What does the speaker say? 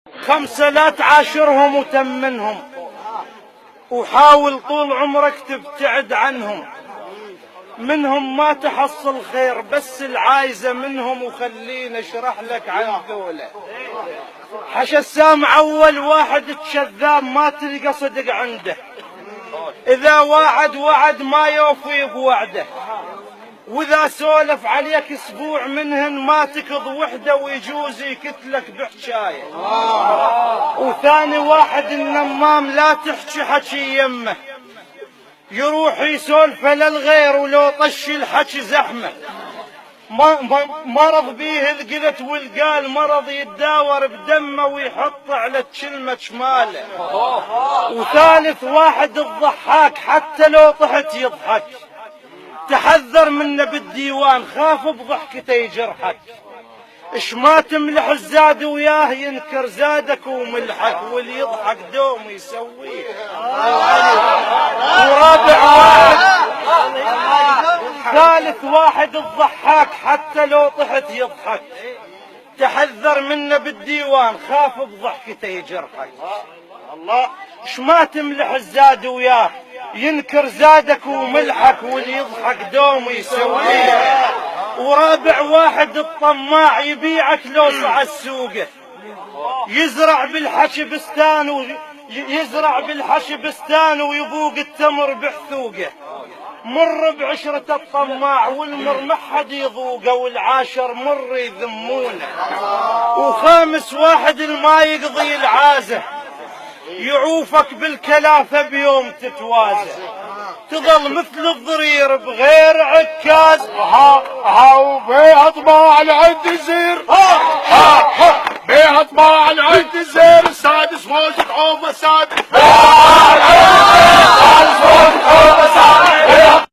5 لا تعاشرهم وتمنهم، وحاول طول عمرك تبتعد عنهم. منهم ما تحصل خير، بس العايزة منهم. وخليني اشرح لك عن ذولا. حش السامع اول واحد كذاب ما تلقى صدق عنده، اذا وعد ما يوفي بوعده، واذا سولف عليك اسبوع منهن ما تكض وحده، ويجوز يكتلك بحشايه. وثاني واحد النمام لا تحكي حكي يمه، يروح يسولف للغير ولو طش الحكي زحمه. مرض بيه القلت والقال، مرض يتداور بدمه ويحط على الكلمة شماله. وثالث واحد الضحاك، حتى لو طحت يضحك، تحذر منه بالديوان، خاف بضحكته يجرحك. اش ما تملح الزاد وياه ينكر زادك وملحك، واللي يضحك دوم يسويه. ورابع واحد ثالث واحد الضحاك، حتى لو طحت يضحك، تحذر منه بالديوان، خاف بضحكته يجرحك. الله اش ما تملح الزاد وياه ينكر زادك وملحك، واللي يضحك دوم يسويه. ورابع واحد الطماع، يبيعك لو صعد سوقه، يزرع بالحشي بستان ويبوق التمر بحثوقه. مر بعشرة الطماع والمر ما حد يذوقه، والعاشر مر يذمونه. وخامس واحد الما يقضي العازة، يعوفك بالكلافة بيوم تتوازى، تظل مثل الضرير بغير عكاز. بيها طباع العد زير، بيها طباع العد زير، السادس موجة عوفة سادس.